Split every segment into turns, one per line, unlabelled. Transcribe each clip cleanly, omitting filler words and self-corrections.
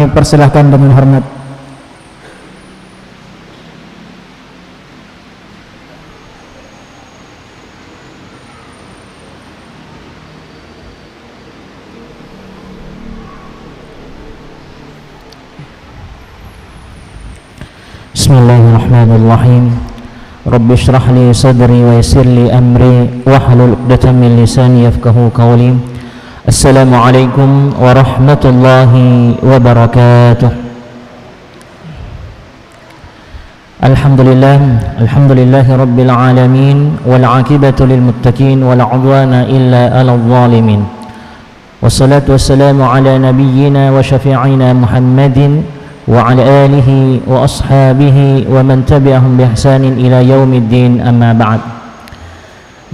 Persilahkan dengan hormat. Bismillahirrahmanirrahim. Rabbi shrah li sadri wa yassir li amri wahlul 'uqdatam min lisani yafqahu qawli. Assalamualaikum warahmatullahi wabarakatuh. Alhamdulillahi rabbil alamin wal 'aqibatu lil muttaqin wala 'udwana illa 'alal zalimin. Wassalatu wassalamu ala nabiyyina wa syafi'ina Muhammadin wa ala alihi wa ashabihi wa man tabi'ahum bi ihsanin ila yaumiddin, amma ba'd.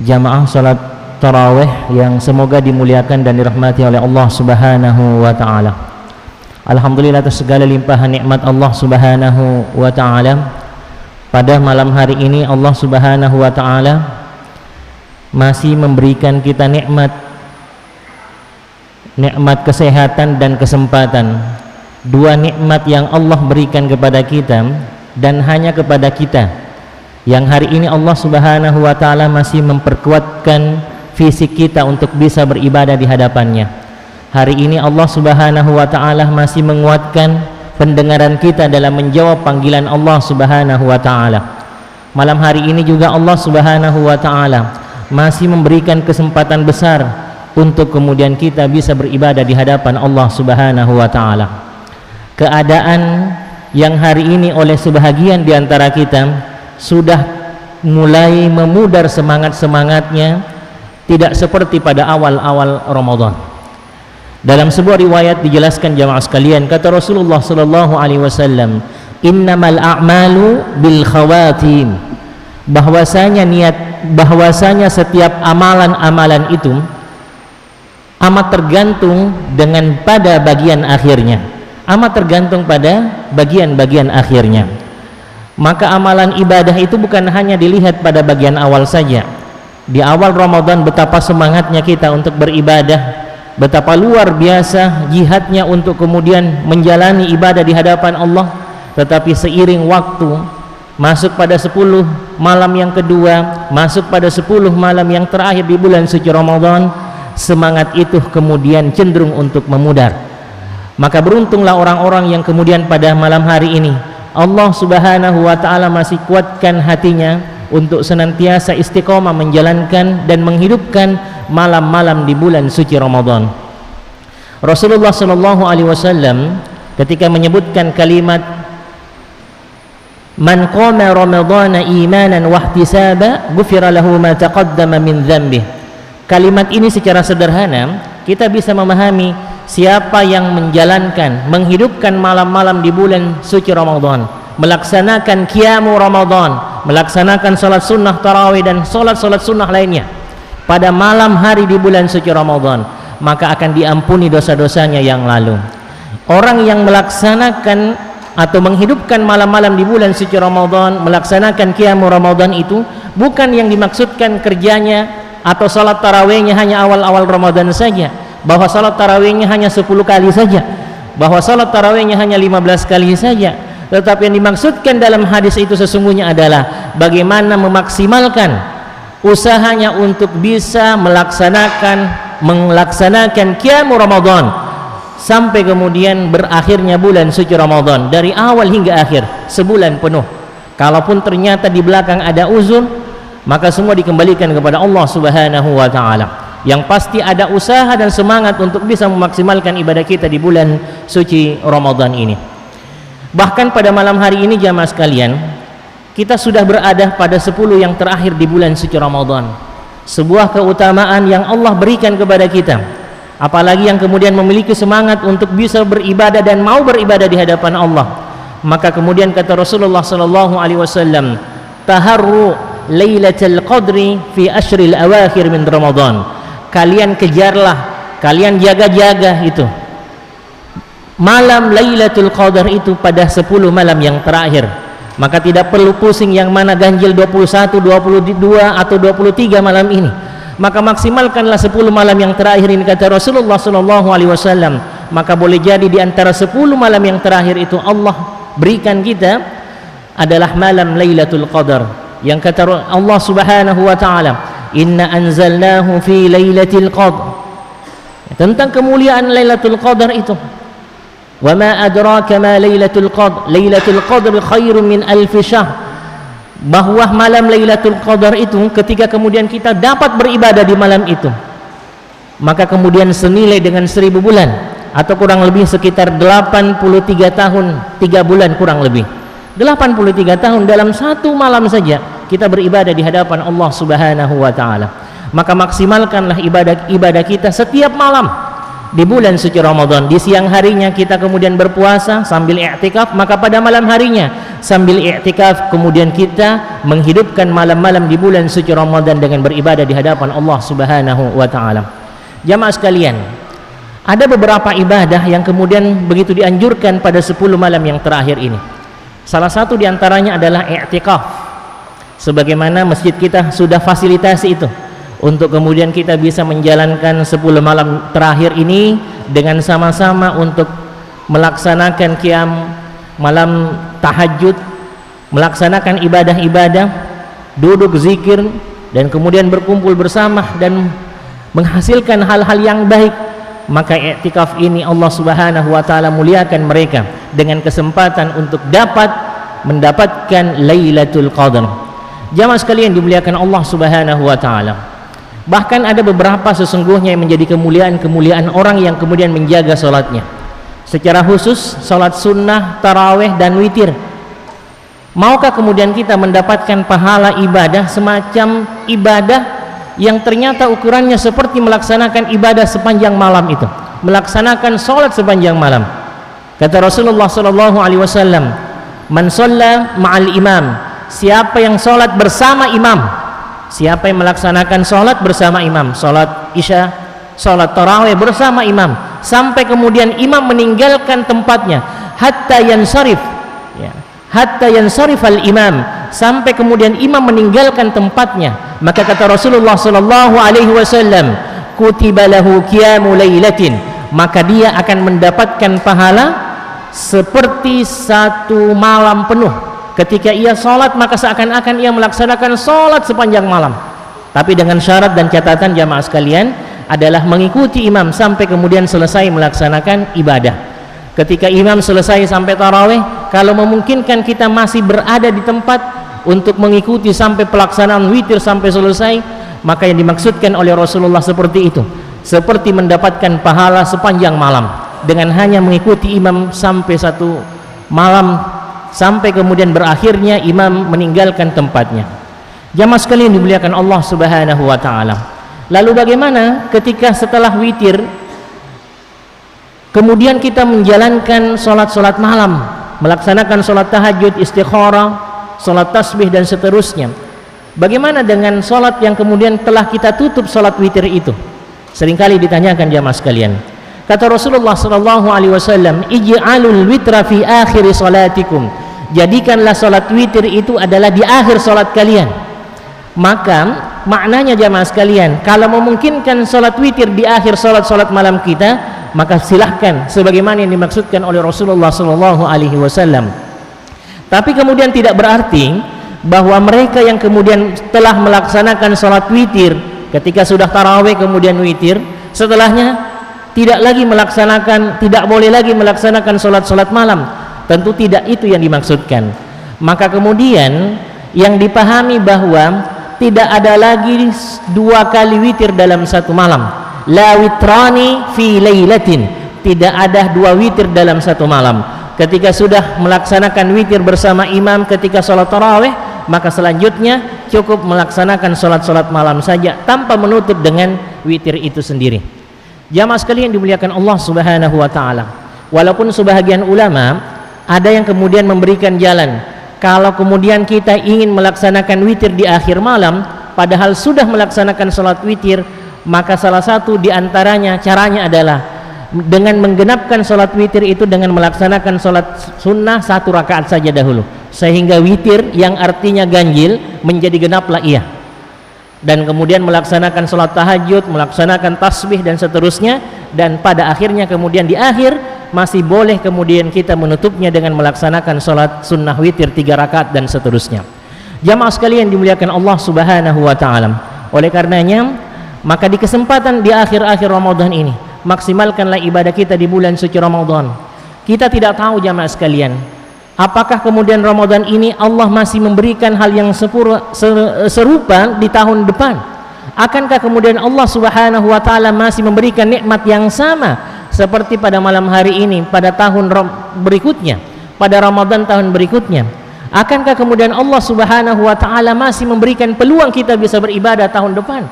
Jamaah salat tarawih yang semoga dimuliakan dan dirahmati oleh Allah Subhanahu wa taala. Alhamdulillah atas segala limpahan nikmat Allah Subhanahu wa taala. Pada malam hari ini Allah Subhanahu wa taala masih memberikan kita nikmat kesehatan dan kesempatan. Dua nikmat yang Allah berikan kepada kita dan hanya kepada kita, yang hari ini Allah Subhanahu wa taala masih memperkuatkan fisik kita untuk bisa beribadah di hadapannya. Hari ini Allah Subhanahu wa taala masih menguatkan pendengaran kita dalam menjawab panggilan Allah Subhanahu wa taala. Malam hari ini juga Allah Subhanahu wa taala masih memberikan kesempatan besar untuk kemudian kita bisa beribadah di hadapan Allah Subhanahu wa taala. Keadaan yang hari ini oleh sebahagian di antara kita sudah mulai memudar semangat-semangatnya, tidak seperti pada awal-awal Ramadan. Dalam sebuah riwayat dijelaskan jamaah sekalian, kata Rasulullah sallallahu alaihi wasallam, innamal a'malu bil khawatim, bahwasanya setiap amalan-amalan itu amat tergantung dengan pada bagian akhirnya, amat tergantung pada bagian-bagian akhirnya. Maka amalan ibadah itu bukan hanya dilihat pada bagian awal saja. Di awal Ramadan betapa semangatnya kita untuk beribadah, betapa luar biasa jihadnya untuk kemudian menjalani ibadah di hadapan Allah. Tetapi seiring waktu masuk pada 10 malam yang kedua, masuk pada 10 malam yang terakhir di bulan suci Ramadan, semangat itu kemudian cenderung untuk memudar. Maka beruntunglah orang-orang yang kemudian pada malam hari ini Allah Subhanahu wa taala masih kuatkan hatinya untuk senantiasa istiqomah menjalankan dan menghidupkan malam-malam di bulan suci Ramadan. Rasulullah sallallahu alaihi wasallam ketika menyebutkan kalimat man qama ramadhana imanan wa ihtisaba ghufira lahu ma taqaddama min dzambih. Kalimat ini secara sederhana kita bisa memahami siapa yang menjalankan, menghidupkan malam-malam di bulan suci Ramadan, melaksanakan qiyamu Ramadan, melaksanakan salat sunnah tarawih dan salat-salat sunnah lainnya pada malam hari di bulan suci Ramadan, maka akan diampuni dosa-dosanya yang lalu. Orang yang melaksanakan atau menghidupkan malam-malam di bulan suci Ramadan, melaksanakan qiyamu Ramadan itu bukan yang dimaksudkan kerjanya atau salat tarawihnya hanya awal-awal Ramadan saja, bahwa salat tarawihnya hanya 10 kali saja, bahwa salat tarawihnya hanya 15 kali saja. Tetapi yang dimaksudkan dalam hadis itu sesungguhnya adalah bagaimana memaksimalkan usahanya untuk bisa melaksanakan qiyamu Ramadan sampai kemudian berakhirnya bulan suci Ramadan, dari awal hingga akhir sebulan penuh. Kalaupun ternyata di belakang ada uzur, maka semua dikembalikan kepada Allah Subhanahu wa taala. Yang pasti ada usaha dan semangat untuk bisa memaksimalkan ibadah kita di bulan suci Ramadan ini. Bahkan pada malam hari ini jamaah sekalian, kita sudah berada pada 10 yang terakhir di bulan suci Ramadan. Sebuah keutamaan yang Allah berikan kepada kita. Apalagi yang kemudian memiliki semangat untuk bisa beribadah dan mau beribadah di hadapan Allah. Maka kemudian kata Rasulullah sallallahu alaihi wasallam, taharru lailatul qadri fi ashril awakhir min Ramadan. Kalian kejarlah, kalian jaga-jaga itu malam Lailatul Qadar itu pada 10 malam yang terakhir. Maka tidak perlu pusing yang mana ganjil 21, 22 atau 23 malam ini. Maka maksimalkanlah 10 malam yang terakhir ini, kata Rasulullah sallallahu alaihi wasallam, maka boleh jadi di antara 10 malam yang terakhir itu Allah berikan kita adalah malam Lailatul Qadar, yang kata Allah Subhanahu wa taala, inna anzalnahu fi lailatul qadr, tentang kemuliaan Lailatul Qadar itu. Wa ma adraka ma Lailatul Qadr, Lailatul Qadr khairun min alfi syahr, bahwa malam Lailatul Qadar itu ketika kemudian kita dapat beribadah di malam itu, maka kemudian senilai dengan 1000 bulan, atau kurang lebih sekitar 83 tahun 3 bulan, kurang lebih 83 tahun dalam satu malam saja kita beribadah di hadapan Allah Subhanahu wa taala. Maka maksimalkanlah ibadah kita setiap malam di bulan suci Ramadan. Di siang harinya kita kemudian berpuasa sambil i'tikaf, maka pada malam harinya sambil i'tikaf kemudian kita menghidupkan malam-malam di bulan suci Ramadan dengan beribadah di hadapan Allah Subhanahu wa taala. Jamaah sekalian, ada beberapa ibadah yang kemudian begitu dianjurkan pada 10 malam yang terakhir ini. Salah satu diantaranya adalah i'tikaf, sebagaimana masjid kita sudah fasilitasi itu untuk kemudian kita bisa menjalankan 10 malam terakhir ini dengan sama-sama untuk melaksanakan qiyam malam, tahajud, melaksanakan ibadah-ibadah, duduk zikir, dan kemudian berkumpul bersama dan menghasilkan hal-hal yang baik. Maka i'tikaf ini Allah Subhanahu wa taala muliakan mereka dengan kesempatan untuk dapat mendapatkan Lailatul Qadar. Jamaah sekalian dimuliakan Allah Subhanahu wa taala, bahkan ada beberapa sesungguhnya yang menjadi kemuliaan orang yang kemudian menjaga sholatnya, secara khusus sholat sunnah, taraweh, dan witir. Maukah kemudian kita mendapatkan pahala ibadah semacam ibadah yang ternyata ukurannya seperti melaksanakan ibadah sepanjang malam itu, melaksanakan sholat sepanjang malam? Kata Rasulullah SAW, man shalla ma'al imam, siapa yang sholat bersama imam, siapa yang melaksanakan sholat bersama imam, sholat isya, sholat tarawih bersama imam, sampai kemudian imam meninggalkan tempatnya, hatta yansarif, ya, hatta yansarif al imam, sampai kemudian imam meninggalkan tempatnya, maka kata Rasulullah SAW, kutiba lahu qiyamu lailatin, maka dia akan mendapatkan pahala seperti satu malam penuh. Ketika ia sholat, maka seakan-akan ia melaksanakan sholat sepanjang malam, tapi dengan syarat dan catatan jamaah sekalian adalah mengikuti imam sampai kemudian selesai melaksanakan ibadah. Ketika imam selesai sampai tarawih, kalau memungkinkan kita masih berada di tempat untuk mengikuti sampai pelaksanaan witir sampai selesai, maka yang dimaksudkan oleh Rasulullah seperti itu, seperti mendapatkan pahala sepanjang malam dengan hanya mengikuti imam sampai satu malam, sampai kemudian berakhirnya imam meninggalkan tempatnya. Jamaah sekalian dimuliakan Allah Subhanahu wa taala. Lalu bagaimana ketika setelah witir kemudian kita menjalankan sholat-sholat malam, melaksanakan sholat tahajud, istikharah, sholat tasbih, dan seterusnya? Bagaimana dengan sholat yang kemudian telah kita tutup sholat witir itu? Seringkali ditanyakan jamaah sekalian. Kata Rasulullah SAW, ij'alul witra fi akhir salatikum, jadikanlah sholat witir itu adalah di akhir sholat kalian. Maka maknanya jamaah sekalian, kalau memungkinkan sholat witir di akhir sholat malam kita, maka silahkan sebagaimana yang dimaksudkan oleh Rasulullah SAW. Tapi kemudian tidak berarti bahwa mereka yang kemudian telah melaksanakan sholat witir ketika sudah tarawih kemudian witir, setelahnya tidak lagi melaksanakan, tidak boleh lagi melaksanakan sholat malam. Tentu tidak itu yang dimaksudkan. Maka kemudian yang dipahami bahwa tidak ada lagi 2 kali witir dalam satu malam. La witrani fi lailatin, tidak ada 2 witir dalam satu malam. Ketika sudah melaksanakan witir bersama imam ketika sholat tarawih, maka selanjutnya cukup melaksanakan sholat malam saja tanpa menutup dengan witir itu sendiri. Jamaah sekalian dimuliakan Allah Subhanahu wa taala. Walaupun sebahagian ulama ada yang kemudian memberikan jalan, kalau kemudian kita ingin melaksanakan witir di akhir malam padahal sudah melaksanakan sholat witir, maka salah satu diantaranya caranya adalah dengan menggenapkan sholat witir itu dengan melaksanakan sholat sunnah 1 rakaat saja dahulu, sehingga witir yang artinya ganjil menjadi genaplah ia. dan kemudian melaksanakan sholat tahajud, melaksanakan tasbih dan seterusnya, dan pada akhirnya kemudian di akhir masih boleh kemudian kita menutupnya dengan melaksanakan sholat sunnah witir 3 rakaat dan seterusnya. Jamaah sekalian dimuliakan Allah Subhanahu wa taala. Oleh karenanya, maka di kesempatan di akhir-akhir Ramadan ini, maksimalkanlah ibadah kita di bulan suci Ramadan. Kita tidak tahu jamaah sekalian, apakah kemudian Ramadan ini Allah masih memberikan hal yang serupa di tahun depan? Akankah kemudian Allah Subhanahu wa taala masih memberikan nikmat yang sama seperti pada malam hari ini pada tahun berikutnya, pada Ramadan tahun berikutnya? Akankah kemudian Allah Subhanahu wa taala masih memberikan peluang kita bisa beribadah tahun depan?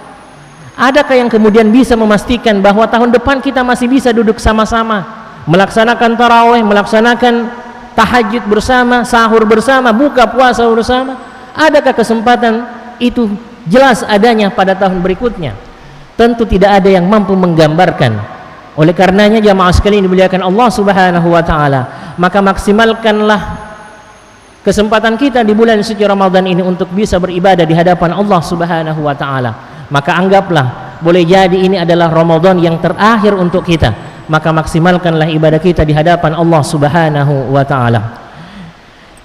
Adakah yang kemudian bisa memastikan bahwa tahun depan kita masih bisa duduk sama-sama melaksanakan tarawih, melaksanakan tahajud bersama, sahur bersama, buka puasa bersama? Adakah kesempatan itu jelas adanya pada tahun berikutnya? Tentu tidak ada yang mampu menggambarkan. Oleh karenanya jamaah sekalian dimuliakan Allah Subhanahu wa taala, maka maksimalkanlah kesempatan kita di bulan suci Ramadan ini untuk bisa beribadah di hadapan Allah Subhanahu wa taala. Maka anggaplah boleh jadi ini adalah Ramadan yang terakhir untuk kita, maka maksimalkanlah ibadah kita di hadapan Allah Subhanahu wa taala.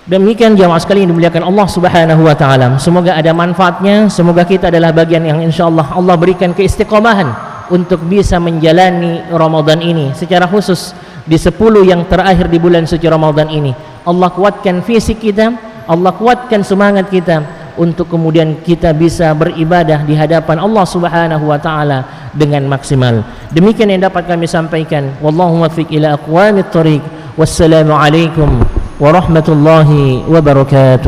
Demikian jamaah sekalian dimuliakan Allah Subhanahu wa taala. Semoga ada manfaatnya, semoga kita adalah bagian yang insyaallah Allah berikan keistiqomahan untuk bisa menjalani Ramadan ini, secara khusus di 10 yang terakhir di bulan suci Ramadan ini. Allah kuatkan fisik kita, Allah kuatkan semangat kita untuk kemudian kita bisa beribadah di hadapan Allah Subhanahu wa taala dengan maksimal. Demikian yang dapat kami sampaikan. Wallahu muwaffiq ila aqwamit thoriq. Wassalamu alaikum warahmatullahi wabarakatuh.